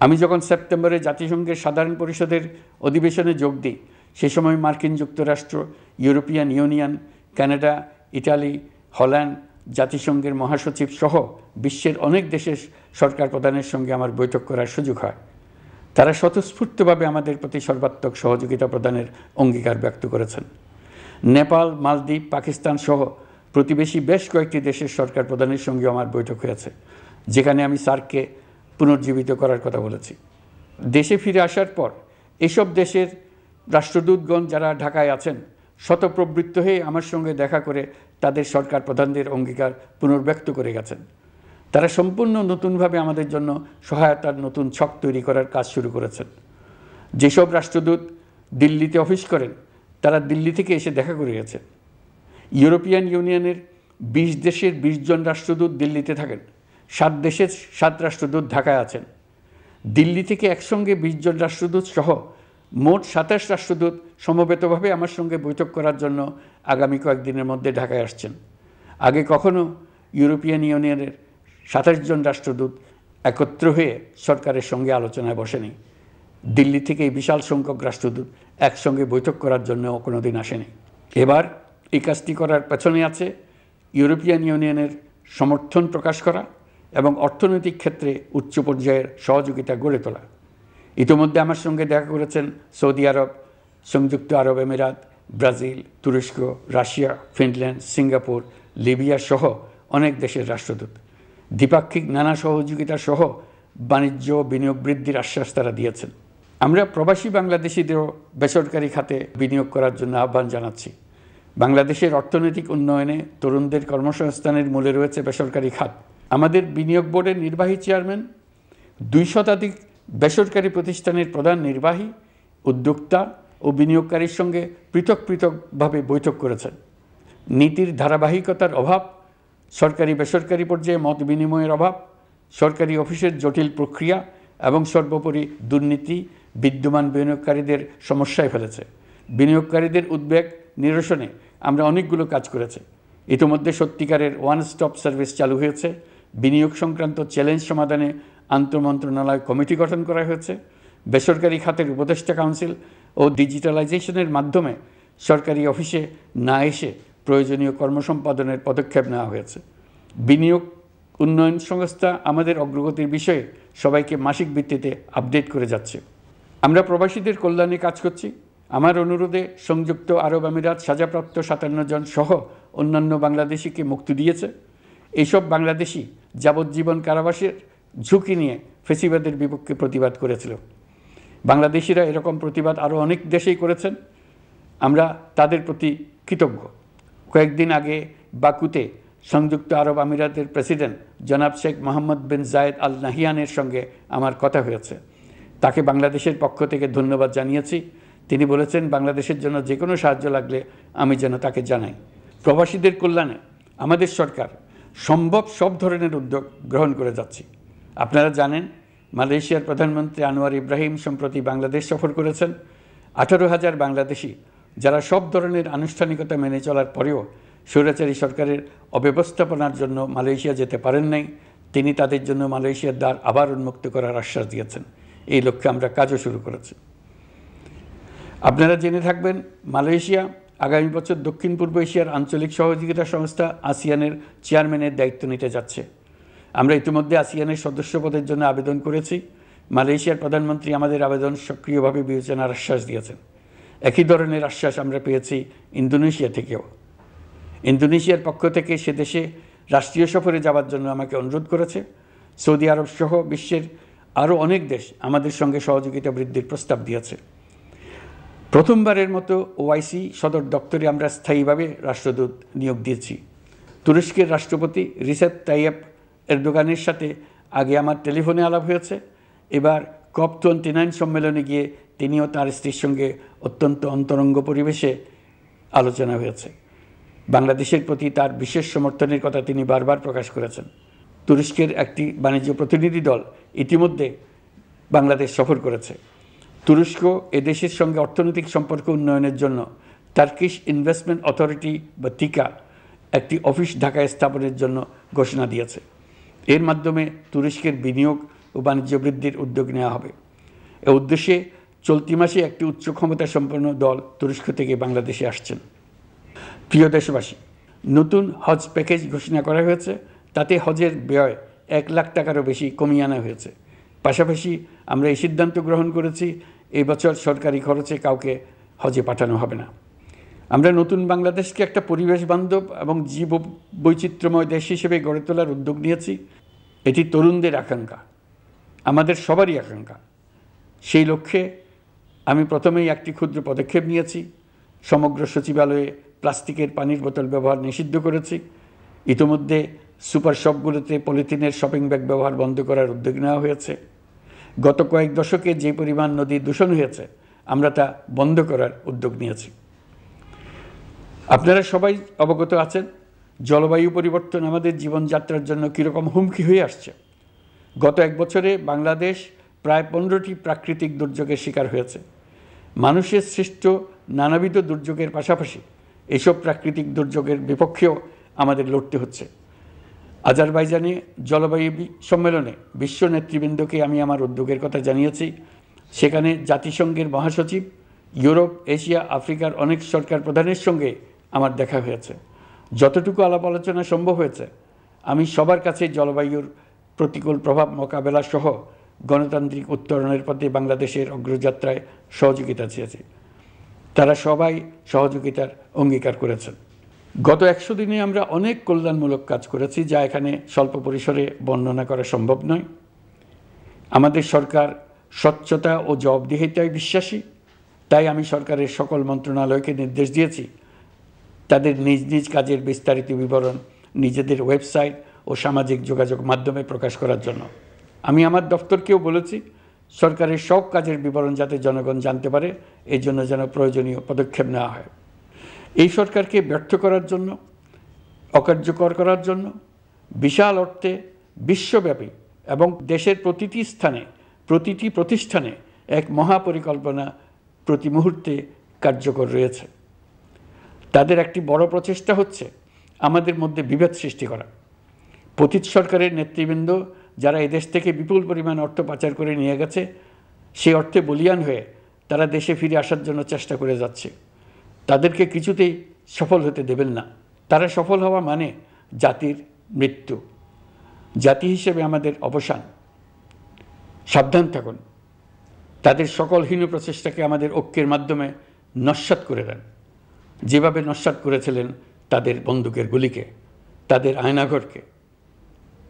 আমি যখন সেপ্টেম্বরে জাতিসংঘের সাধারণ পরিষদের অধিবেশনে যোগ দিই, সে সময় মার্কিন যুক্তরাষ্ট্র, European Union, Canada, Italy, Holland, জাতিসংঘের মহাসচিব সহ বিশ্বের অনেক দেশের সরকার প্রধানের সঙ্গে আমার বৈঠক করার সুযোগ হয়। তারা স্বতঃস্ফূর্তভাবে আমাদের প্রতি সর্বাত্মক সহযোগিতা প্রদানের অঙ্গীকার ব্যক্ত করেছেন। নেপাল, মালদ্বীপ, পাকিস্তান সহ প্রতিবেশী বেশ কয়েকটি দেশের সরকার প্রধানের সঙ্গে আমার বৈঠক হয়েছে, যেখানে আমি সার্ককে পুনর্জীবিত করার কথা বলেছি। দেশে ফিরে আসার পর এসব দেশের রাষ্ট্রদূতগণ যারা ঢাকায় আছেন স্বতঃপ্রবৃত্ত হয়ে আমার সঙ্গে দেখা করে তাদের সরকার প্রধানদের অঙ্গীকার পুনর্ব্যক্ত করে গেছেন। তারা সম্পূর্ণ নতুনভাবে আমাদের জন্য সহায়তার নতুন ছক তৈরি করার কাজ শুরু করেছেন। যেসব রাষ্ট্রদূত দিল্লিতে অফিস করেন তারা দিল্লি থেকে এসে দেখা করে গেছেন। ইউরোপিয়ান ইউনিয়নের 20 দেশের 20 জন রাষ্ট্রদূত দিল্লিতে থাকেন, 7 দেশের 7 রাষ্ট্রদূত ঢাকায় আছেন। দিল্লি থেকে একসঙ্গে 20 জন রাষ্ট্রদূত সহ মোট 27 রাষ্ট্রদূত সমবেতভাবে আমার সঙ্গে বৈঠক করার জন্য আগামী কয়েকদিনের মধ্যে ঢাকায় আসছেন। আগে কখনো ইউরোপিয়ান ইউনিয়নের 27 জন রাষ্ট্রদূত একত্র হয়ে সরকারের সঙ্গে আলোচনায় বসেনি। দিল্লি থেকে এই বিশাল সংখ্যক রাষ্ট্রদূত একসঙ্গে বৈঠক করার জন্য কোনো দিন আসেনি। এবার এই কাজটি করার পেছনে আছে ইউরোপিয়ান ইউনিয়নের সমর্থন প্রকাশ করা এবং অর্থনৈতিক ক্ষেত্রে উচ্চ পর্যায়ের সহযোগিতা গড়ে তোলা। ইতিমধ্যে আমার সঙ্গে দেখা করেছেন সৌদি আরব, সংযুক্ত আরব আমিরাত, ব্রাজিল, তুরস্ক, রাশিয়া, ফিনল্যান্ড, সিঙ্গাপুর, লিবিয়া সহ অনেক দেশের রাষ্ট্রদূত। দ্বিপাক্ষিক নানা সহযোগিতা সহ বাণিজ্য বিনিয়োগ বৃদ্ধির আশ্বাস তারা দিয়েছেন। আমরা প্রবাসী বাংলাদেশিদেরও বেসরকারি খাতে বিনিয়োগ করার জন্য আহ্বান জানাচ্ছি। বাংলাদেশের অর্থনৈতিক উন্নয়নে তরুণদের কর্মসংস্থানের মূলে রয়েছে বেসরকারি খাত। আমাদের বিনিয়োগ বোর্ডের নির্বাহী চেয়ারম্যান 2 শতাধিক বেসরকারি প্রতিষ্ঠানের প্রধান নির্বাহী, উদ্যোক্তা ও বিনিয়োগকারীর সঙ্গে পৃথক পৃথকভাবে বৈঠক করেছেন। নীতির ধারাবাহিকতার অভাব, সরকারি বেসরকারি পর্যায়ে মত বিনিময়ের অভাব, সরকারি অফিসের জটিল প্রক্রিয়া এবং সর্বোপরি দুর্নীতি বিদ্যমান বিনিয়োগকারীদের সমস্যায় ফেলেছে। বিনিয়োগকারীদের উদ্বেগ নিরসনে আমরা অনেকগুলো কাজ করেছি। ইতিমধ্যে সত্যিকারের ওয়ান স্টপ সার্ভিস চালু হয়েছে। বিনিয়োগ সংক্রান্ত চ্যালেঞ্জ সমাধানে আন্তঃমন্ত্রণালয় কমিটি গঠন করা হয়েছে। বেসরকারি খাতের উপদেষ্টা কাউন্সিল ও ডিজিটালাইজেশনের মাধ্যমে সরকারি অফিসে না এসে প্রয়োজনীয় কর্মসম্পাদনের পদক্ষেপ নেওয়া হয়েছে। বিনিয়োগ উন্নয়ন সংস্থা আমাদের অগ্রগতির বিষয়ে সবাইকে মাসিক ভিত্তিতে আপডেট করে যাচ্ছে। আমরা প্রবাসীদের কল্যাণে কাজ করছি। আমার অনুরোধে সংযুক্ত আরব আমিরাত সাজাপ্রাপ্ত 57 জন সহ অন্যান্য বাংলাদেশিকে মুক্তি দিয়েছে। এইসব বাংলাদেশি যাবজ্জীবন কারাবাসের ঝুঁকি নিয়ে ফেসিবাদের বিপক্ষে প্রতিবাদ করেছিল। বাংলাদেশিরা এরকম প্রতিবাদ আরও অনেক দেশেই করেছেন। আমরা তাদের প্রতি কৃতজ্ঞ। কয়েকদিন আগে বাকুতে সংযুক্ত আরব আমিরাতের প্রেসিডেন্ট জনাব শেখ মোহাম্মদ বিন জায়েদ আল নাহিয়ানের সঙ্গে আমার কথা হয়েছে। তাকে বাংলাদেশের পক্ষ থেকে ধন্যবাদ জানিয়েছি। তিনি বলেছেন বাংলাদেশের জন্য যে কোনো সাহায্য লাগলে আমি যেন তাকে জানাই। প্রবাসীদের কল্যাণে আমাদের সরকার সম্ভব সব ধরনের উদ্যোগ গ্রহণ করে যাচ্ছে। আপনারা জানেন মালয়েশিয়ার প্রধানমন্ত্রী আনোয়ার ইব্রাহিম সম্প্রতি বাংলাদেশ সফর করেছেন। 18,000 বাংলাদেশি যারা সব ধরনের আনুষ্ঠানিকতা মেনে চলার পরেও স্বৈরাচারী সরকারের অব্যবস্থাপনার জন্য মালয়েশিয়া যেতে পারেন নাই, তিনি তাদের জন্য মালয়েশিয়ার দ্বার আবার উন্মুক্ত করার আশ্বাস দিয়েছেন। এই লক্ষ্যে আমরা কাজও শুরু করেছি। আপনারা জেনে থাকবেন মালয়েশিয়া আগামী বছর দক্ষিণ পূর্ব এশিয়ার আঞ্চলিক সহযোগিতা সংস্থা আসিয়ানের চেয়ারম্যানের দায়িত্ব নিতে যাচ্ছে। আমরা ইতিমধ্যে আসিয়ানের সদস্যপদের জন্য আবেদন করেছি। মালয়েশিয়ার প্রধানমন্ত্রী আমাদের আবেদন সক্রিয়ভাবে বিবেচনার আশ্বাস দিয়েছেন। একই ধরনের আশ্বাস আমরা পেয়েছি ইন্দোনেশিয়া থেকেও। ইন্দোনেশিয়ার পক্ষ থেকে সে দেশে রাষ্ট্রীয় সফরে যাওয়ার জন্য আমাকে অনুরোধ করেছে। সৌদি আরব সহ বিশ্বের আরও অনেক দেশ আমাদের সঙ্গে সহযোগিতা বৃদ্ধির প্রস্তাব দিয়েছে। প্রথমবারের মতো ওআইসি সদর দপ্তরে আমরা স্থায়ীভাবে রাষ্ট্রদূত নিয়োগ দিয়েছি। তুরস্কের রাষ্ট্রপতি রিসেপ তাইয়েপ এরদোগানের সাথে আগে আমার টেলিফোনে আলাপ হয়েছে। এবার COP29 সম্মেলনে গিয়ে তিনিও তার স্ত্রীর সঙ্গে অত্যন্ত অন্তরঙ্গ পরিবেশে আলোচনা হয়েছে। বাংলাদেশের প্রতি তার বিশেষ সমর্থনের কথা তিনি বারবার প্রকাশ করেছেন। তুরস্কের একটি বাণিজ্য প্রতিনিধি দল ইতিমধ্যে বাংলাদেশ সফর করেছে। তুরস্ক এদেশের সঙ্গে অর্থনৈতিক সম্পর্ক উন্নয়নের জন্য টার্কিশ ইনভেস্টমেন্ট অথরিটি বা টিকা একটি অফিস ঢাকায় স্থাপনের জন্য ঘোষণা দিয়েছে। এর মাধ্যমে তুরস্কের বিনিয়োগ ও বাণিজ্য বৃদ্ধির উদ্যোগ নেওয়া হবে। এ উদ্দেশ্যে চলতি মাসে একটি উচ্চ ক্ষমতা সম্পন্ন দল তুরস্ক থেকে বাংলাদেশে আসছেন। প্রিয় দেশবাসী, নতুন হজ প্যাকেজ ঘোষণা করা হয়েছে। তাতে হজের ব্যয় 1 লাখ টাকারও বেশি কমিয়ে আনা হয়েছে। পাশাপাশি আমরা এই সিদ্ধান্ত গ্রহণ করেছি, এই বছর সরকারি খরচে কাউকে হজে পাঠানো হবে না। আমরা নতুন বাংলাদেশকে একটা পরিবেশ বান্ধব এবং জীব বৈচিত্র্যময় দেশ হিসেবে গড়ে তোলার উদ্যোগ নিয়েছি। এটি তরুণদের আকাঙ্ক্ষা, আমাদের সবারই আকাঙ্ক্ষা। সেই লক্ষ্যে আমি প্রথমেই একটি ক্ষুদ্র পদক্ষেপ নিয়েছি। সমগ্র সচিবালয়ে প্লাস্টিকের পানির বোতল ব্যবহার নিষিদ্ধ করেছি। ইতিমধ্যে সুপার শপগুলোতে পলিথিনের শপিং ব্যাগ ব্যবহার বন্ধ করার উদ্যোগ নেওয়া হয়েছে। গত কয়েক দশকে যে পরিমাণ নদী দূষণ হয়েছে, আমরা তা বন্ধ করার উদ্যোগ নিয়েছি। আপনারা সবাই অবগত আছেন, জলবায়ু পরিবর্তন আমাদের জীবনযাত্রার জন্য কীরকম হুমকি হয়ে আসছে। গত 1 বছরে বাংলাদেশ প্রায় 15টি প্রাকৃতিক দুর্যোগের শিকার হয়েছে। মানুষের সৃষ্ট নানাবিধ দুর্যোগের পাশাপাশি এসব প্রাকৃতিক দুর্যোগের বিপক্ষেও আমাদের লড়তে হচ্ছে। আজারবাইজানে জলবায়ু সম্মেলনে বিশ্ব নেতৃবৃন্দকে আমি আমার উদ্যোগের কথা জানিয়েছি। সেখানে জাতিসংঘের মহাসচিব, ইউরোপ, এশিয়া, আফ্রিকার অনেক সরকার প্রধানের সঙ্গে আমার দেখা হয়েছে। যতটুকু আলাপ আলোচনা সম্ভব হয়েছে, আমি সবার কাছে জলবায়ুর প্রতিকূল প্রভাব মোকাবেলা সহ গণতান্ত্রিক উত্তরণের পথে বাংলাদেশের অগ্রযাত্রায় সহযোগিতা চেয়েছি। তারা সবাই সহযোগিতার অঙ্গীকার করেছেন। গত 100 দিনে আমরা অনেক কল্যাণমূলক কাজ করেছি, যা এখানে স্বল্প পরিসরে বর্ণনা করা সম্ভব নয়। আমাদের সরকার স্বচ্ছতা ও জবাবদিহিতায় বিশ্বাসী। তাই আমি সরকারের সকল মন্ত্রণালয়কে নির্দেশ দিয়েছি তাদের নিজ নিজ কাজের বিস্তারিত বিবরণ নিজেদের ওয়েবসাইট ও সামাজিক যোগাযোগ মাধ্যমে প্রকাশ করার জন্য। আমি আমার দপ্তরকেও বলেছি সরকারের সব কাজের বিবরণ যাতে জনগণ জানতে পারে, এই জন্য যেন প্রয়োজনীয় পদক্ষেপ নেওয়া হয়। এই সরকারকে ব্যর্থ করার জন্য, অকার্যকর করার জন্য বিশাল অর্থে বিশ্বব্যাপী এবং দেশের প্রতিটি স্থানে, প্রতিটি প্রতিষ্ঠানে এক মহাপরিকল্পনা প্রতি মুহূর্তে কার্যকর রয়েছে। তাদের একটি বড় প্রচেষ্টা হচ্ছে আমাদের মধ্যে বিভেদ সৃষ্টি করা। পতিত সরকারের নেতৃবৃন্দ যারা এদেশ থেকে বিপুল পরিমাণ অর্থ পাচার করে নিয়ে গেছে, সেই অর্থে বলীয়ান হয়ে তারা দেশে ফিরে আসার জন্য চেষ্টা করে যাচ্ছে। তাদেরকে কিছুতেই সফল হতে দেবেন না। তারা সফল হওয়া মানে জাতির মৃত্যু, জাতি হিসেবে আমাদের অবসান। সাবধান থাকুন। তাদের সকল হীন প্রচেষ্টাকে আমাদের ঐক্যের মাধ্যমে নস্যাৎ করে দেন, যেভাবে নস্যাৎ করেছিলেন তাদের বন্দুকের গুলিকে, তাদের আয়নাঘরকে,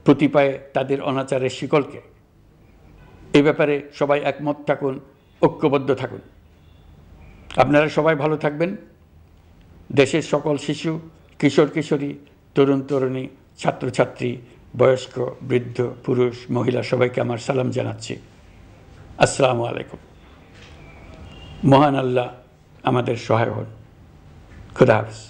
প্রতি পায়ে তাদের অনাচারের শিকলকে। এ ব্যাপারে সবাই একমত থাকুন, ঐক্যবদ্ধ থাকুন। আপনারা সবাই ভালো থাকবেন। দেশের সকল শিশু, কিশোর কিশোরী, তরুণ তরুণী, ছাত্রছাত্রী, বয়স্ক, বৃদ্ধ, পুরুষ, মহিলা সবাইকে আমার সালাম জানাচ্ছি। আসসালামু আলাইকুম। মহান আল্লাহ আমাদের সহায় হন। খুদা হাফেজ।